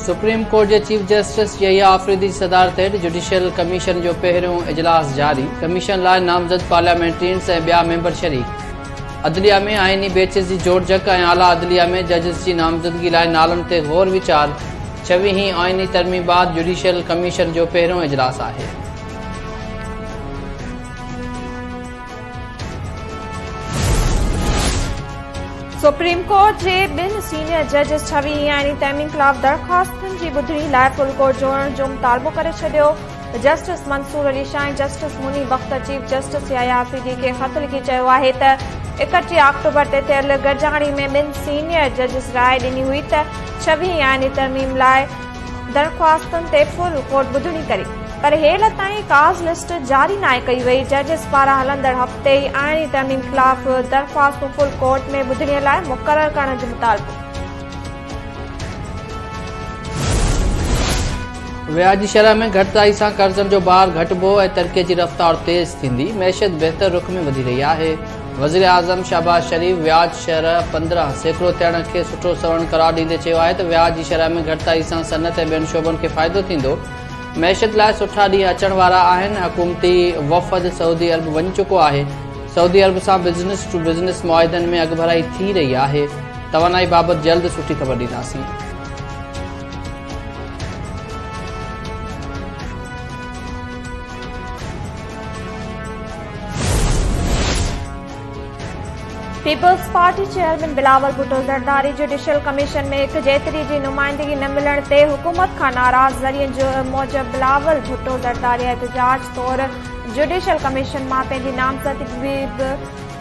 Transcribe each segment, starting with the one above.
Supreme court के chief justice Yahya Afridi की सदारत हेठ जुडिशियल कमीशन जो पहिरियों इजलास जारी। कमीशन लाइ नामज़द पार्लियामेंटेरियंस ऐं ॿिया मेंबर शरीक। अदलिया में आइनी बेचिस जी जोड़जक ऐं आला अदलिया में जजिस की नामज़दगी लाइ नालनि ते गौर वीचार। 26 आइनी तरमीबात जुडिशियल कमीशन जो पहिरियों इजलास आहे। सुप्रीम कोर्ट के 2 सीनियर जजिस 26 आइनी तरमीम खिलाफ दरख़्वास्तुनि जी ॿुधणी लाइ फुल कोर्ट जोड़ण जो मुतालबो करे छॾियो। जस्टिस मंसूर अली शाह ऐं justice Munib Akhtar chief justice Yahya Afridi खे ख़त लिखी चयो आहे त 31 अक्टूबर ते थियल गॾजाणी में 2 सीनियर जजिस राय ॾिनी हुई त 26 आइनी तरमीम लाइ दरख़्वास्तुनि ते फुल कोर्ट ॿुधणी करे, पर हेल ताईं काज़ लिस्ट जारी नाहे कई वई। जजिस पारां हलंदड़ हफ़्ते ई आइनी तरमीम खिलाफ दरख़्वास्तूं फुल कोर्ट में ॿुधणीअ लाइ मुक़रर करण जो मुतालबो। व्याज जी शरह में घटिताई सां कर्ज़नि जो भार घटिबो ऐं तरक़ीअ जी रफ़्तार तेज़ थींदी। मैशियत बहितर रुख में वधी रही आहे। वज़ीर आज़म शहबाज शरीफ़ व्याज शरह 15% थियण खे सुठो सवण करार ॾींदे चयो आहे त व्याज जी शरह में घटिताई सां सनत ऐं ॿियनि शोबनि खे फ़ाइदो थींदो। मैशियत लाइ सुठा ॾींहं अचण वारा आहिनि। हुकूमती वफ़द सऊदी अरब वञी चुको आहे। सऊदी अरब सां बिज़नेस टू बिज़नेस मुआहिदनि में अॻभराई थी रही आहे। तवानाई बाबति जल्द सुठी ख़बर ॾींदासीं। Peoples party chairman Bilawal Bhutto Zardari judicial commission में एक जेतरी जी नुमाइंदगी न मिलण ते हुकूमत खां नाराज़ ज़रियनि जो मूजिब बिलावल भुट्टो ज़रदारी एहतजाज तौर जुडिशियल कमीशन मां पंहिंजी नामज़दगी बि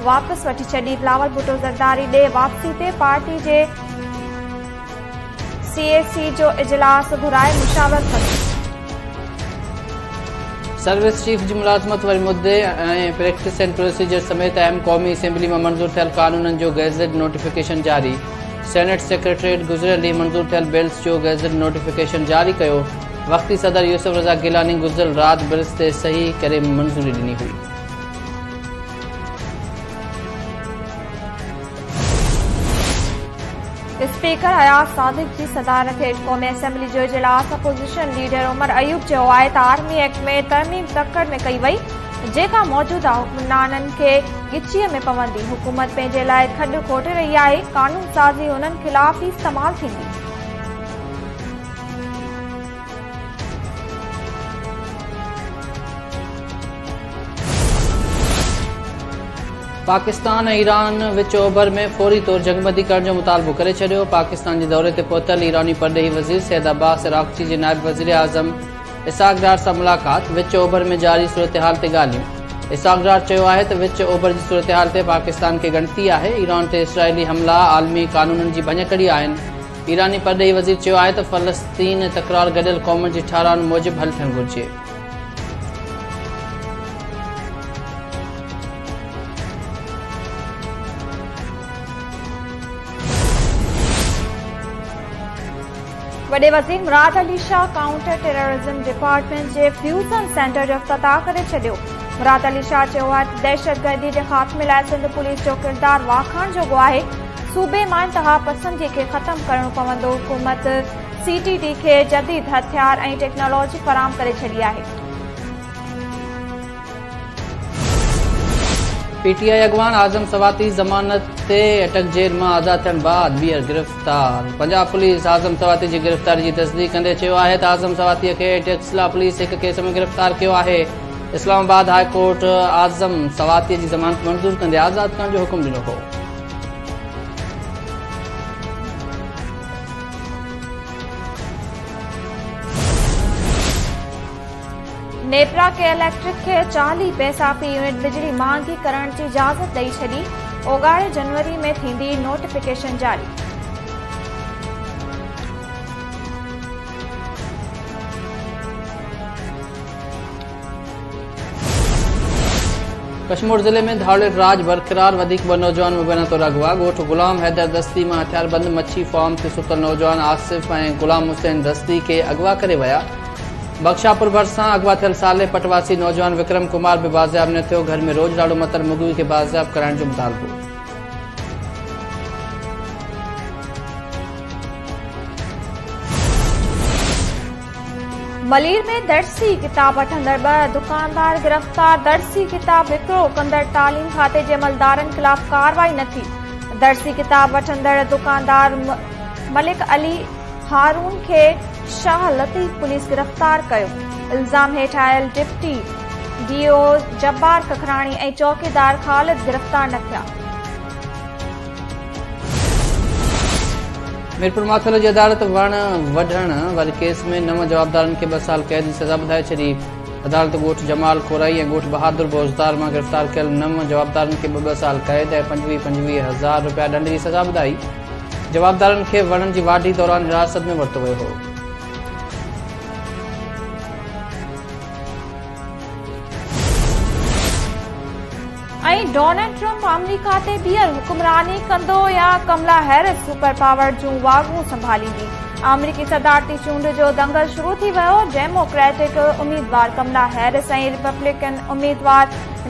वापसि वठी छॾी। बिलावल भुट्टो ज़रदारी ॾे वापसी ते पार्टी जे CAC जो इजलास घुराए मुशावरत कंदी। सर्विस चीफ जी मुलाज़मत वारे मुद्दे ऐं प्रैक्टिस एंड प्रोसीजर समेत अहम क़ौमी असेंबली में मंज़ूर थियल कानूननि जो गैज़ेट नोटिफिकेशन जारी। सेनेट सेक्रेटरीट गुज़िरियल ॾींहुं मंज़ूर थियल बिल्स जो गैज़ेट नोटिफिकेशन जारी कयो। वक़्ती सदर यूसुफ रज़ा गिलानी गुज़िरियल राति बिल्स ते सही करे मंज़ूरी ॾिनी हुई। स्पीकर अयाज सादिक जी सदारत हेठ क़ौमी असेंबली जो इजलास अपोजिशन लीडर उमर अयूब चयो आहे त आर्मी एक्ट में तरमीम तकड़ में कई वई, जेका मौजूदा हुक्मराननि खे गिचीअ में पवंदी। हुकूमत पंहिंजे लाइ खॾु खोटे रही आहे। कानून साज़ी उन्हनि ख़िलाफ़ ई इस्तेमाल थींदी। पाकिस्तान ऐं ईरान विच ओभर में फौरी तौर जंगबंदी करण जो मुतालबो करे छॾियो। पाकिस्तान जे दौरे ते पहुतल ईरानी परॾेही वज़ीर सैयद अब्बास इराक़ची जे नायब वज़ीर आज़म इसहाक़ डार सां मुलाक़ात। विच ओभर में जारी सूरतहाल ते ॻाल्हियूं। इसहाक़ डार चयो आहे त विच ओभर जी सूरतहाल ते पाकिस्तान खे ॻणती आहे। ईरान ते इसराइली हमला आलमी कानूननि जी भञकड़ी आहिनि। ईरानी परॾेही वज़ीर चयो आहे त फ़लस्तीन तकरार गॾियल क़ौमुनि जी ठारान मूजिबि हल थियणु घुरिजे। वॾे वज़ीर Murad Ali Shah counter terrorism department जे फ्यूज़न सेंटर जो इफ़्तिताह करे छॾियो। मुराद अली शाह चयो आहे त दहशतगर्दी जे ख़ात्मे लाइ सिंध पुलिस जो किरदारु वाखाण जोॻो आहे। सूबे मां इंतहा पसंदीअ खे ख़तमु करणो पवंदो। हुकूमत CTT खे जदीद हथियार ऐं टेक्नोलॉजी फ़राहम करे छॾी आहे। PTI अॻवान आज़म सवाती ज़मानत ते अटक जेल मां आज़ाद थियण बाद ॿीहर गिरफ़्तार। पंजाब पुलिस आज़म सवाती जी गिरफ़्तारी जी तस्दीक़ कंदे चयो आहे त आज़म सवातीअ खे टेक्सला पुलिस हिक केस में गिरफ़्तार कयो आहे। इस्लामाबाद हाई कोर्ट आज़म सवातीअ जी ज़मानत मंज़ूर कंदे आज़ाद करण जो हुकुम ॾिनो हो। नेपरा के इलेक्ट्रिक खे 40 पैसा फी यूनिट बिजली महांगी करण की इजाज़त ॾेई छॾी। ओगाड़े जनवरी में थींदी नोटिफिकेशन जारी। कश्मीर ज़िले में धाड़े राज बरक़रार। वधीक 2 नौजवान मुबैना तौर अगवा। ॻोठ गुलाम हैदर दस्ती मां हथियारबंद मच्छी फार्म ते सुतल नौजवान आसिफ ऐं गुलाम हुसैन दस्ती खे अगवा करे विया। बख्शापुर भरिसां अगवा थियल साले पटवासी नौजवान विक्रम कुमार भी बाज़ियाब न थियो। घर में रोज ॾाढो मतर मुगवी खे बाज़ियाब कराइण जो मुतालबो। मलीर में दर्सी किताब वठंदड़ 2 दुकानदार गिरफ़्तार। दर्सी किताब विकिरो कंदड़ तालीम खाते जे अमलदारनि ख़िलाफ़ कार्रवाई न थी। दर्सी किताब वठंदड़ दुकानदार मलिक अली हारून खे शाह लतीफ़ पुलिस गिरफ़्तार कयो। इल्ज़ाम हेठि आयल डिप्टी डीओ जब्बार कखराणी ऐं चौकीदार ख़ालिद गिरफ़्तार न थिया। मीरपुर माथोल जी अदालत वण वढण वारे केस में 9 जवाबदारनि खे 2 साल कैद जी सज़ा ॿुधाए छॾी। अदालत ॻोठ जमाल खोराई ऐं ॻोठ बहादुर बोज़दार मां गिरफ़्तार कयल 9 जवाबदारनि खे 2 साल कैद ऐं 25,000 रुपया दंड जी सज़ा ॿुधाई। जवाबदारनि खे वणनि जी वाढी दौरान हिरासत में वरितो वियो हो। डोनाल्ड ट्रंप अमेरिका ते ॿीहर हुक्मरानी कंदो या कमला हैरिस सुपर पावर जूं वागूं संभालींदी। अमरीकी सदारती चूंड जो दंगल शुरू थी वियो। डेमोक्रेटिक उम्मीदवार कमला हैरिस ऐं रिपब्लिकन उम्मीदवार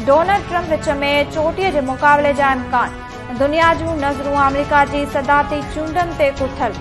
डोनाल्ड ट्रंप विच में चोटीअ जे मुक़ाबले जा इम्कान। दुनिया जूं नज़रूं अमरीका जी सदारती चूंडनि ते कुथल।